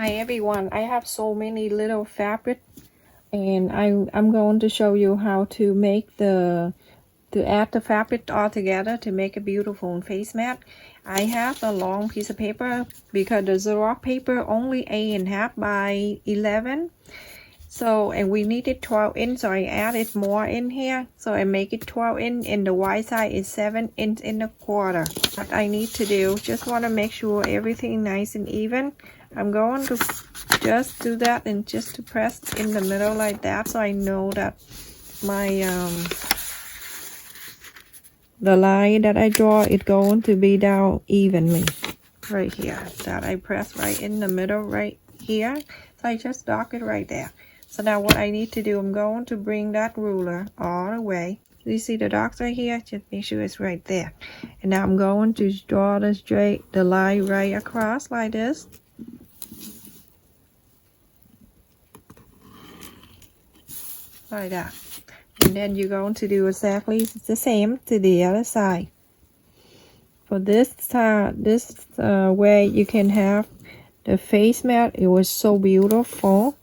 Hi everyone, I have so many little fabric and I'm going to show you how to make to add the fabric all together to make a beautiful face mat. I have a long piece of paper because the Xerox paper only 8.5 by 11. So, and we needed 12 inch, so I added more in here. So I make it 12 inch and the wide side is 7 inch and a quarter. What I need to do, just want to make sure everything nice and even. I'm going to just do that and just to press in the middle like that, so I know that my the line that I draw is going to be down evenly right here. That I press right in the middle right here, so I just dock it right there. So now what I need to do, I'm going to bring that ruler all the way. You see the dots right here? Just make sure it's right there. And now I'm going to draw the line right across like this. Like that. And then you're going to do exactly the same to the other side. For this way you can have the face mat. It was so beautiful.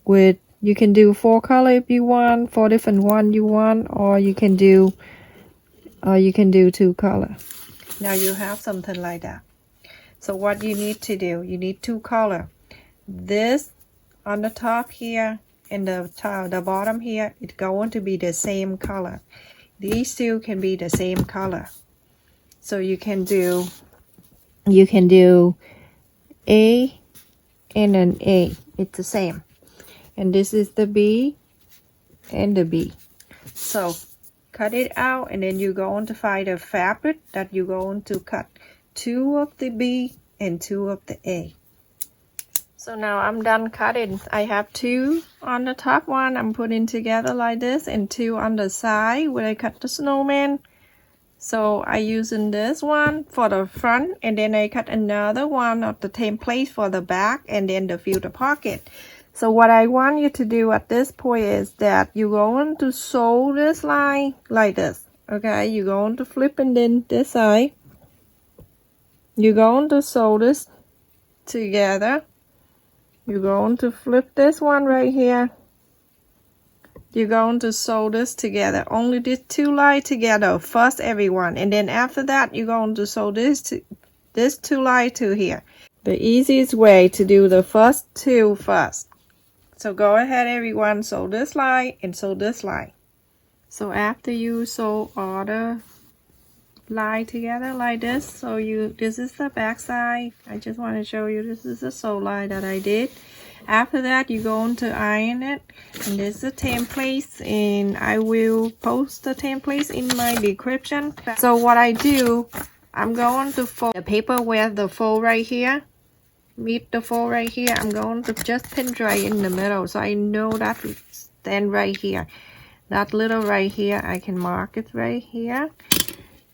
With you can do 4 color if you want, 4 different one you want, or you can do 2 color. Now you have something like that. So what you need to do, you need 2 color. This on the top here and the bottom here, it's going to be the same color. These two can be the same color. So you can do A and an A. It's the same. And this is the B and the B. So cut it out, and then you're going to find a fabric that you're going to cut 2 of the B and 2 of the A. So now I'm done cutting. I have 2 on the top one I'm putting together like this, and 2 on the side where I cut the snowman. So I using this one for the front, and then I cut another one of the template for the back, and then the filter pocket. So what I want you to do at this point is that you're going to sew this line like this. Okay, you're going to flip and then this side. You're going to sew this together. You're going to flip this one right here. You're going to sew this together. Only these 2 lines together first, everyone. And then after that, you're going to sew this 2 lines to here. The easiest way to do the first 2 first. So go ahead, everyone, sew this line and sew this line. So after you sew all the line together like this, so this is the back side. I just want to show you this is the sew line that I did. After that, you're going to iron it, and this is the templates, and I will post the templates in my description. So what I do, I'm going to fold the paper with the fold right here. Meet the fold right here. I'm going to just pin right in the middle, so I know that stand right here. That little right here, I can mark it right here.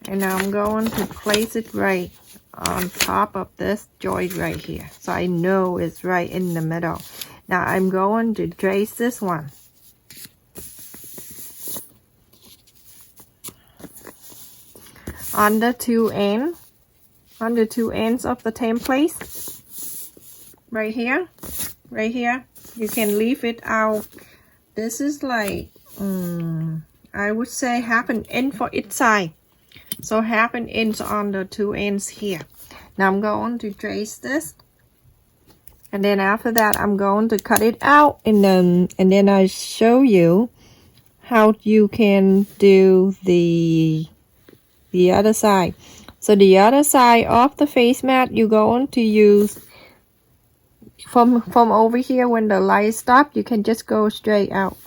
And now I'm going to place it right on top of this joint right here, so I know it's right in the middle. Now I'm going to trace this one. On the two ends of the template. Right here, you can leave it out. This is like I would say 1/2 inch for each side, so 1/2 inch on the 2 ends here. Now I'm going to trace this, and then after that I'm going to cut it out, and then I show you how you can do the other side. So the other side of the face mat, you're going to use from over here. When the light stop, you can just go straight out.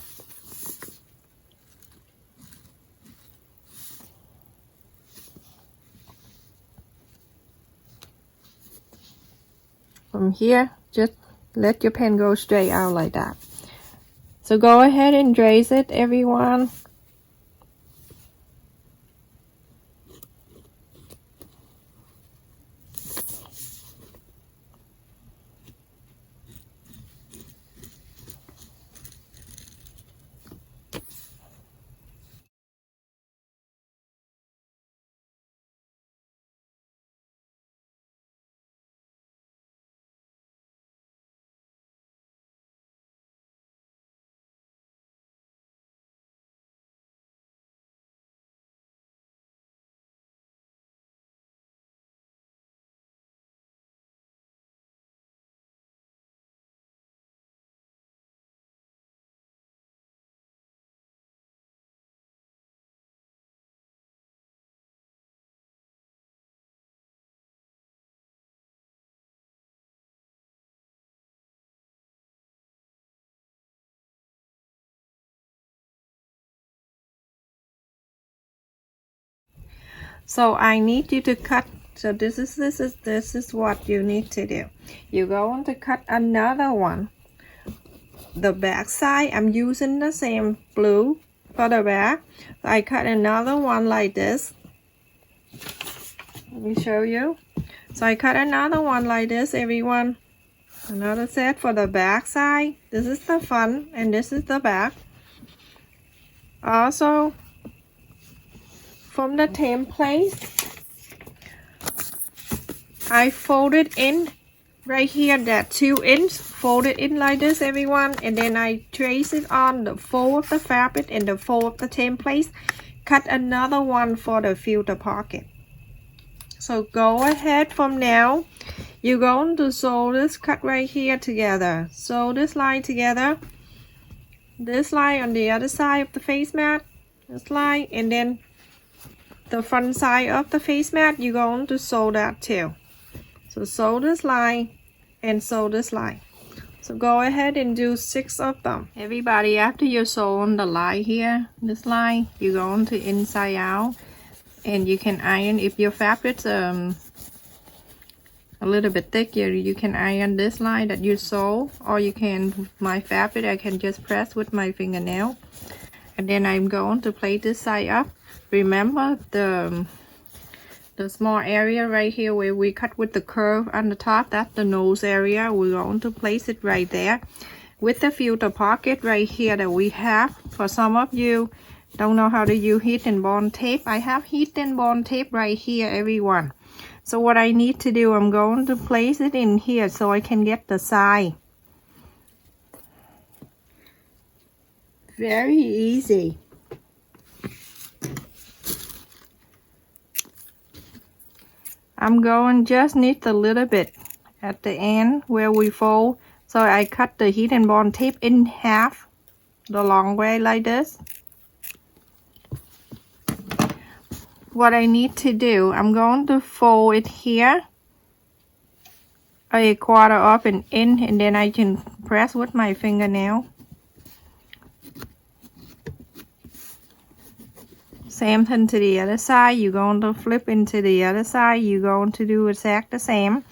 From here, just let your pen go straight out like that. So go ahead and trace it, everyone. So I need you to cut. So this is what you need to do. You're going to cut another one. The back side, I'm using the same blue for the back. I cut another one like this. Let me show you. So I cut another one like this, everyone. Another set for the back side. This is the front and this is the back. Also, from the template, I folded in right here that 2 inch, folded in like this, everyone, and then I trace it on the fold of the fabric and the fold of the template. Cut another one for the filter pocket. So go ahead from now. You're going to sew this cut right here together. Sew this line together. This line on the other side of the face mat. This line, and then the front side of the face mat, you're going to sew that too. So sew this line and sew this line. So go ahead and do 6 of them. Everybody, after you sew on the line here, this line, you're going to inside out. And you can iron if your fabric's a little bit thicker, you can iron this line that you sew, or you can, my fabric, I can just press with my fingernail. And then I'm going to plate this side up. Remember the small area right here where we cut with the curve on the top, that's the nose area. We're going to place it right there with the filter pocket right here that we have. For some of you don't know how to use heat and bond tape, I have heat and bond tape right here, everyone. So what I need to do, I'm going to place it in here so I can get the side. Very easy. I'm going just need a little bit at the end where we fold. So I cut the heat and bond tape in half the long way like this. What I need to do, I'm going to fold it here a quarter of an inch, and then I can press with my fingernail. Same thing to the other side. You're going to flip into the other side. You're going to do exactly the same.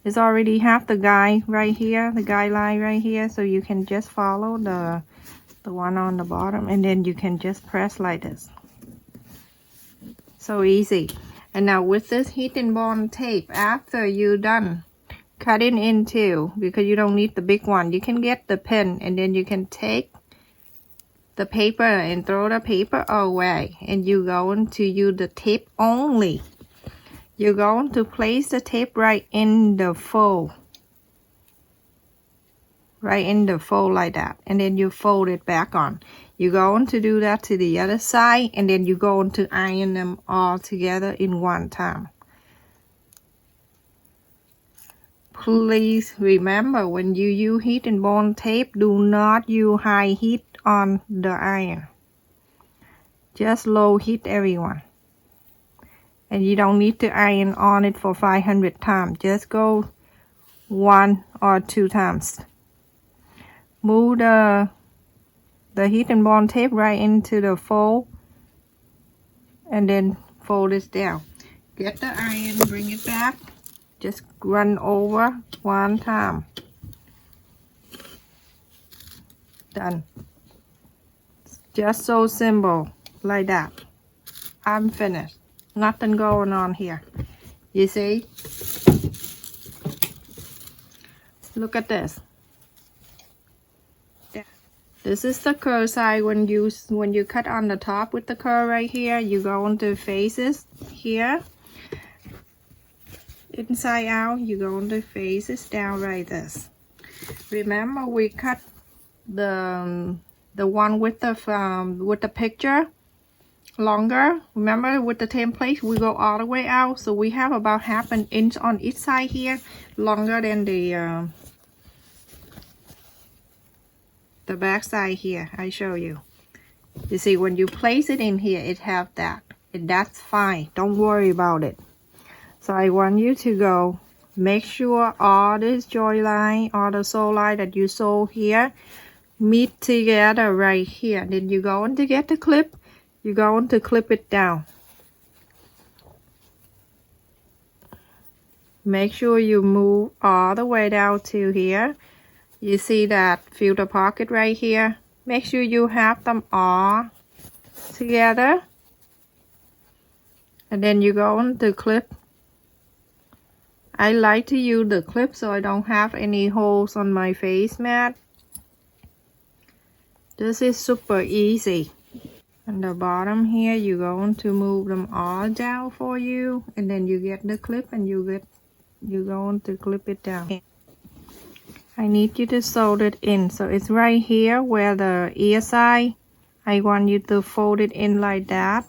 It's already have the guide right here, the guideline right here, so you can just follow the one on the bottom, and then you can just press like this. So easy. And now with this heat and bond tape, after you're done cutting into, because you don't need the big one, you can get the pen, and then you can take the paper and throw the paper away, and you're going to use the tape only. You're going to place the tape right in the fold, right in the fold like that, and then you fold it back on. You're going to do that to the other side, and then you're going to iron them all together in one time. Please remember, when you use heat and bond tape, do not use high heat on the iron. Just low heat, everyone. And you don't need to iron on it for 500 times. Just go 1 or 2 times. Move the heat and bond tape right into the fold, and then fold it down. Get the iron, bring it back, just run over 1 time. Done. Just so simple, like that. I'm finished. Nothing going on here. You see? Look at this. This is the curve side. When you cut on the top with the curve right here, you go into faces here. Inside out, you go into faces down like this. Remember, we cut the one with the picture longer. Remember, with the template, we go all the way out, so we have about ½ an inch on each side here, longer than the back side here. I show you. You see, when you place it in here, it have that, and that's fine. Don't worry about it. So I want you to go make sure all this join line, all the sew line that you sew here meet together right here. Then you're going to get the clip. You're going to clip it down. make sure you move all the way down to here. You see that filter pocket right here? Make sure you have them all together. And then you go on the clip. I like to use the clip so I don't have any holes on my face mat. This is super easy. On the bottom here, you're going to move them all down for you, and then you get the clip and you're going to clip it down. I need you to sew it in, so it's right here where the ear side. I want you to fold it in like that,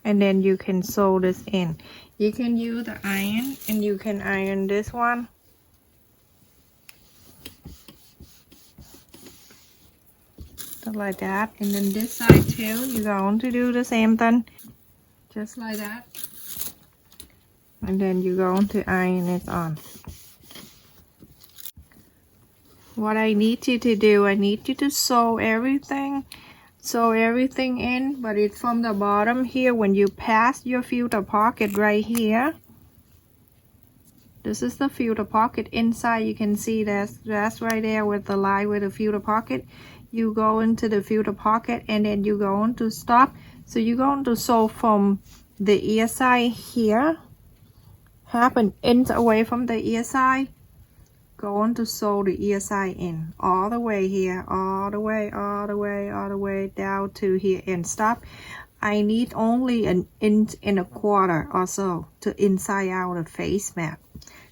and then you can sew this in. You can use the iron, and you can iron this one. Just like that, and then this side too, you're going to do the same thing, just like that, and then you're going to iron it on. What I need you to do, I need you to sew everything in, but it's from the bottom here. When you pass your filter pocket right here, this is the filter pocket inside. You can see that's right there with the line with the filter pocket. You go into the filter pocket, and then you go on to stop. So you're going to sew from the ear side here, half an inch away from the ear side. Go on to sew the ear side in all the way here, all the way down to here, and stop. I need only an inch and a quarter or so to inside out the face mat.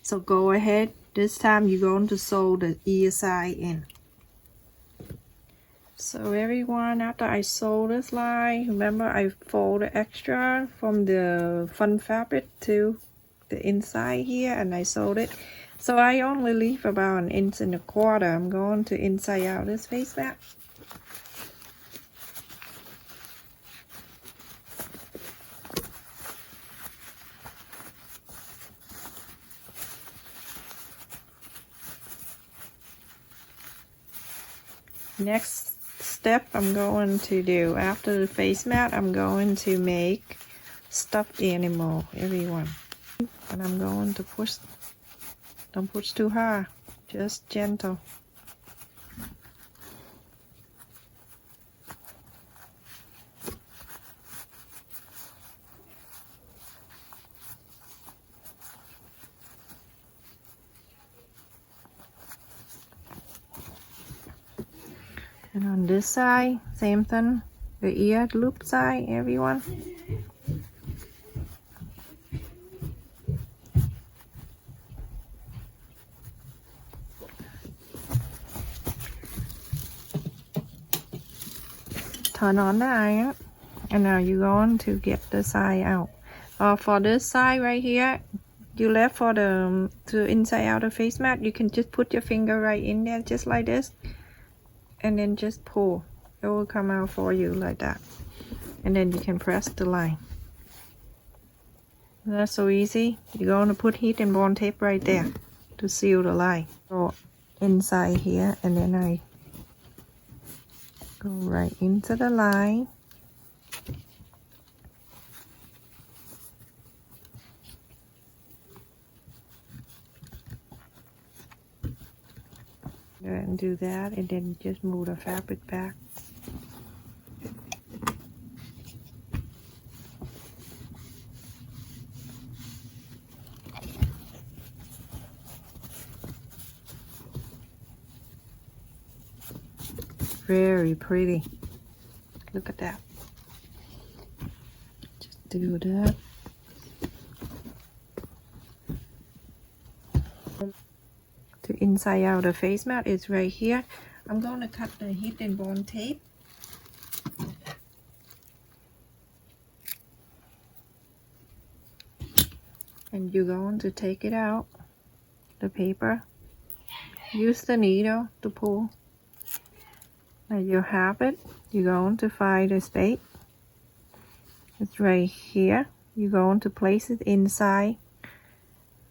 So go ahead, this time you're going to sew the ear side in. So everyone, after I sew this line, remember I fold the extra from the fun fabric to the inside here, and I sewed it. So I only leave about an inch and a quarter. I'm going to inside out this face mat. Next step I'm going to do, after the face mat, I'm going to make stuffed animal, everyone. And I'm going to push, don't push too hard, just gentle. And on this side, same thing, the ear loop side, everyone. Turn on the iron, and now you're going to get the side out. For this side right here, you left for the to inside out the face mat, you can just put your finger right in there, just like this, and then just pull. It will come out for you like that, and then you can press the line. That's so easy. You're going to put heat and bond tape right there to seal the line. So inside here, and then I go right into the line. And do that, and then just move the fabric back. Very pretty. Look at that. Just do that. To inside out the face mat is right here. I'm going to cut the heat and bond tape. And you're going to take it out, the paper. Use the needle to pull. Now you have it. You're going to find the space. It's right here. You're going to place it inside.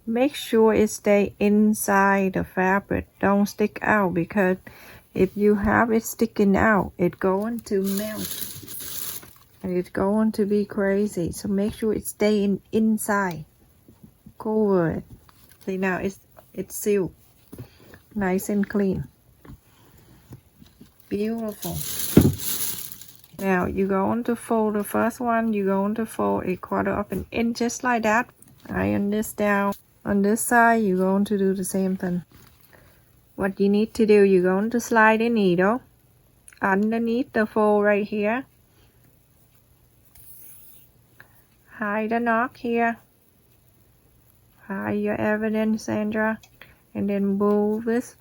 Make sure it stays inside the fabric. Don't stick out, because if you have it sticking out, it's going to melt. And it's going to be crazy. So make sure it stays inside. Cover it. See, now it's sealed, nice and clean, beautiful. Now you're going to fold the first one. You're going to fold a 1/4 of an inch, just like that. Iron this down. On this side, you're going to do the same thing. What you need to do, you're going to slide a needle underneath the fold right here. Hide the knock here. Hide your evidence, Sandra. And then move this.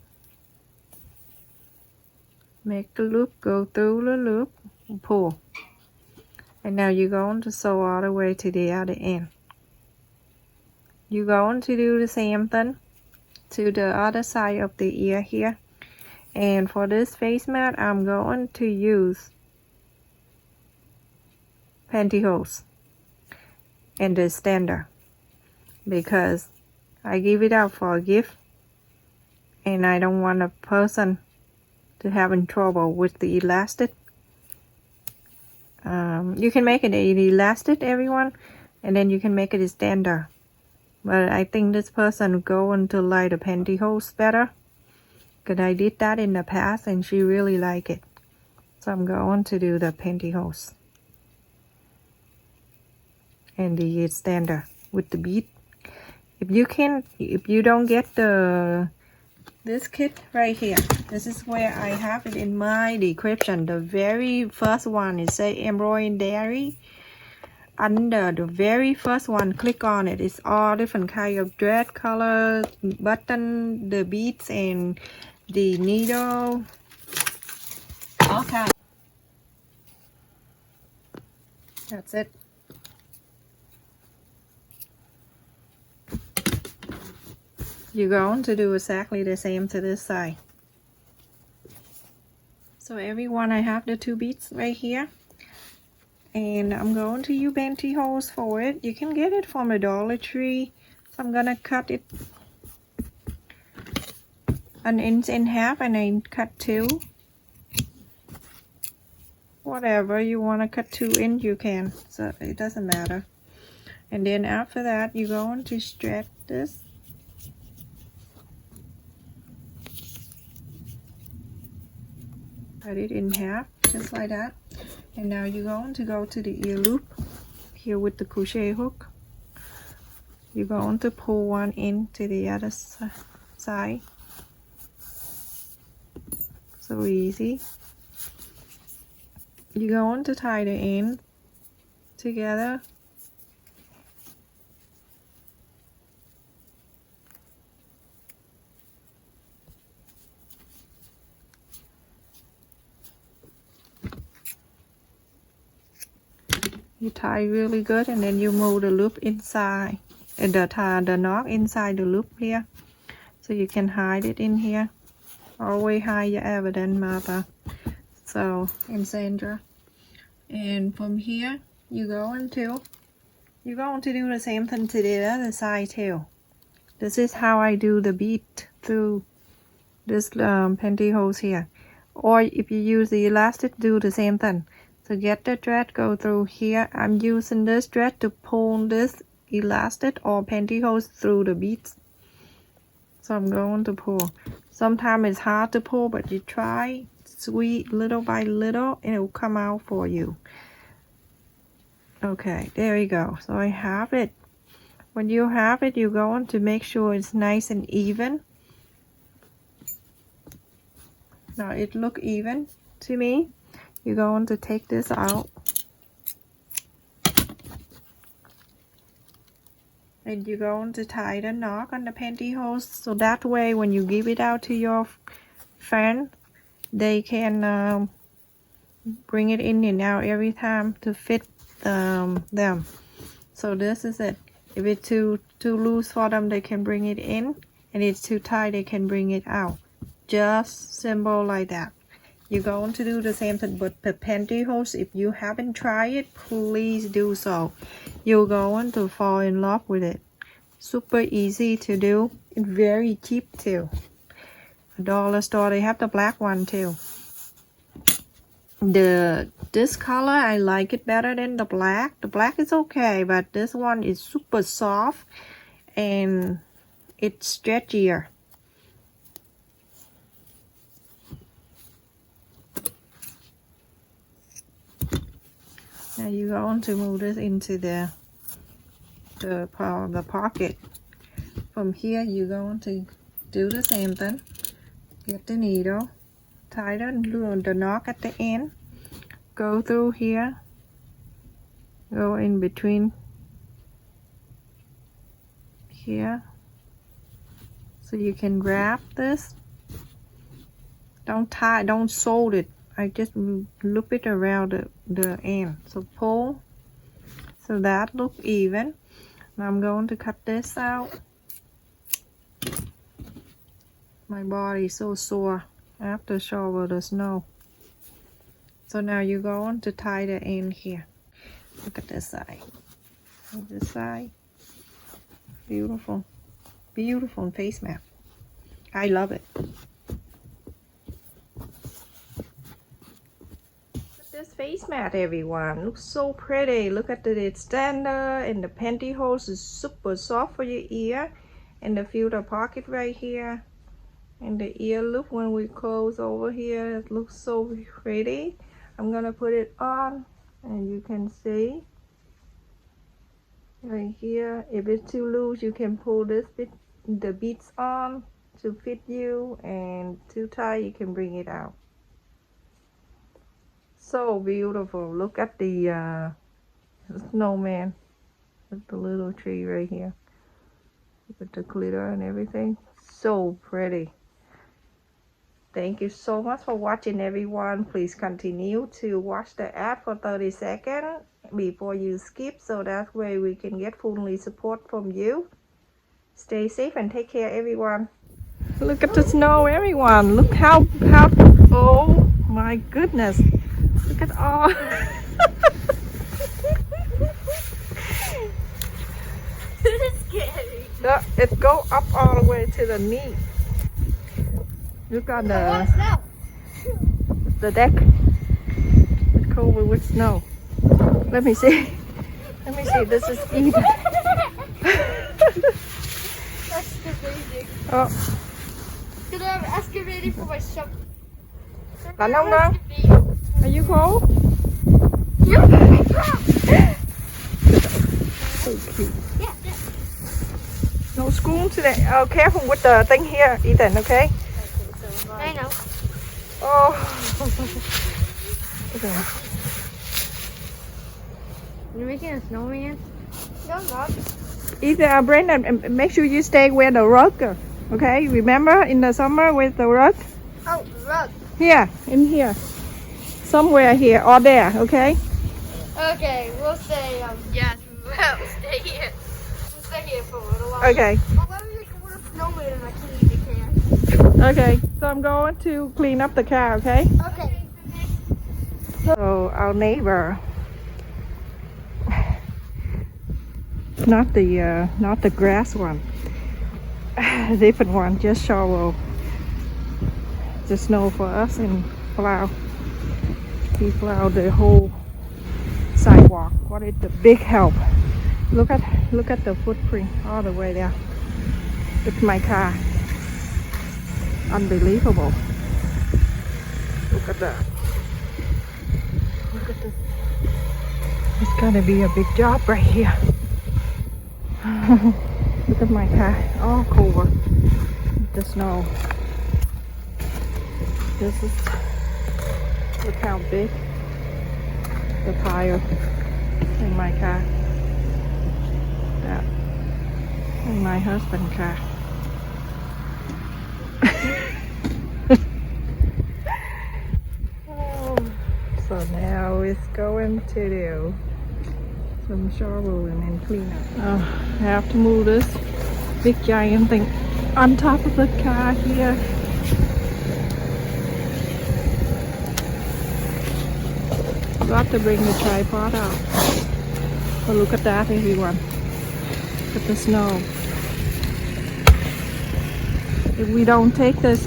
Make the loop, go through the loop, and pull. And now you're going to sew all the way to the other end. You're going to do the same thing to the other side of the ear here. And for this face mat, I'm going to use pantyhose and the standard because I give it out for a gift and I don't want a person to having trouble with the elastic. You can make it an elastic, everyone, and then you can make it a standard. But I think this person going to like the pantyhose better because I did that in the past and she really liked it. So I'm going to do the pantyhose and the standard with the bead. If you don't get this kit right here, this is where I have it in my description. The very first one is say embroidery. Under the very first one, click on it. It's all different kind of thread color, button, the beads, and the needle. Okay, that's it. You're going to do exactly the same to this side. So everyone, I have the 2 beads right here. And I'm going to use pantyhose for it. You can get it from a Dollar Tree. So I'm gonna cut it 1.5 inches and then cut 2. Whatever you want to cut 2 inches, you can. So it doesn't matter. And then after that, you're going to stretch this. Cut it in half, just like that. And now you're going to go to the ear loop here with the crochet hook. You're going to pull one into the other side. So easy. You're going to tie the end together. You tie really good and then you move the loop inside, the knot inside the loop here. So you can hide it in here. Always hide your evidence, Martha. So, and Sandra. And from here, you're going to do the same thing to the other side too. This is how I do the bead through this pantyhose here. Or if you use the elastic, do the same thing. To get the thread, go through here. I'm using this thread to pull this elastic or pantyhose through the beads. So I'm going to pull. Sometimes it's hard to pull, but you try, squeeze little by little, and it will come out for you. Okay, there you go. So I have it. When you have it, you're going to make sure it's nice and even. Now it looks even to me. You're going to take this out. And you're going to tie the knot on the pantyhose. So that way when you give it out to your friend, they can bring it in and out every time to fit them. So this is it. If it's too loose for them, they can bring it in. And it's too tight, they can bring it out. Just simple like that. You're going to do the same thing with the pantyhose. If you haven't tried it, please do so. You're going to fall in love with it. Super easy to do and very cheap too. A dollar store, they have the black one too. This color, I like it better than the black. The black is okay, but this one is super soft and it's stretchier. Now you're going to move this into the pocket. From here you're going to do the same thing. Get the needle, tie the knot at the end, go through here, go in between here, so you can grab this. Don't sew it. I just loop it around the end. So pull, so that look even. Now I'm going to cut this out. My body is so sore after shovel the snow. So now you're going to tie the end here. Look at this side. This side. Beautiful. Beautiful face map. I love it. This face mat, everyone, looks so pretty. Look at the extender, and the pantyhose is super soft for your ear, and the filter pocket right here, and the ear loop when we close over here. It looks so pretty. I'm gonna put it on, and you can see right here. If it's too loose, you can pull this bit, the beads on to fit you, and too tight, you can bring it out. So beautiful. Look at the snowman with the little tree right here with the glitter and everything. So pretty. Thank you so much for watching, everyone. Please continue to watch the ad for 30 seconds before you skip, so that way we can get fully support from you. Stay safe and take care, everyone. Look at the snow, everyone. Look how oh my goodness. Look at all. This is scary. It go up all the way to the knee. Look at the deck. It's covered with snow. Let me see. Let me see. This is even. That's amazing. Oh. Can I have excavating for my shop? Lạnh không đâu? Are you cold? Yeah. So cute. Yeah. No school today. Oh, careful with the thing here, Ethan, okay? I know. Oh. Okay. You're making a snowman? No, I'm not. Ethan, Brandon, make sure you stay where the rug. Okay, remember in the summer with the rug? Oh, rug. Here, in here. Somewhere here or there, okay? Okay, we'll stay, yes, we'll stay here. We'll stay here for a little while. Okay. But let me make a little snowman and I clean the can. Okay, so I'm going to clean up the car, okay? Okay. So our neighbor, not the grass one, a different one, just shovel the snow for us and plow. He plowed the whole sidewalk. What is the big help? Look at the footprint all the way there. It's my car. Unbelievable. Look at that. Look at this. It's gonna be a big job right here. Look at my car, all covered with the snow. This is, look how big the tire in my car. That in my husband's car. So now it's going to do some shoveling and clean up. Oh, I have to move this big giant thing on top of the car here. Got to bring the tripod out. But look at that, everyone. Look at the snow. If we don't take this,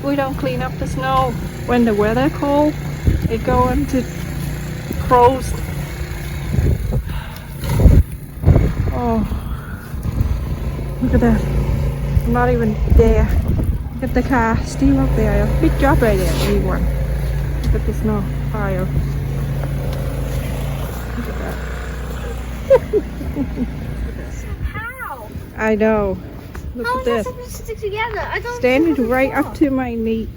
we don't clean up the snow when the weather cold, it go into froze. Oh, look at that. not even there. Look at the car still up there. Big job right there, everyone. Look at the snow pile. Look at that. How? I know. Look How at is that this. supposed to stick together? I don't Standing see how right it's up to my knee.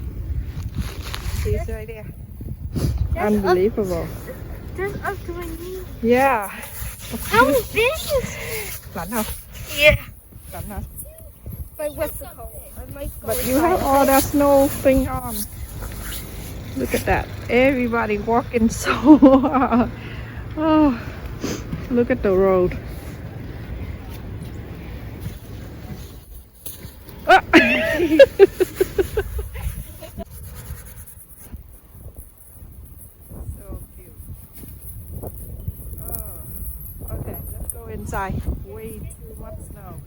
See, it's right there. Unbelievable. That's up to my knee. Yeah. How big is it? Lạnh không? Yeah. Lạnh hả? My Westcott. I might go But you have all that snow thing on. Look at that. Everybody walking so hard. Oh, look at the road. Ah! So cute. Oh, okay, let's go inside. Way too much snow.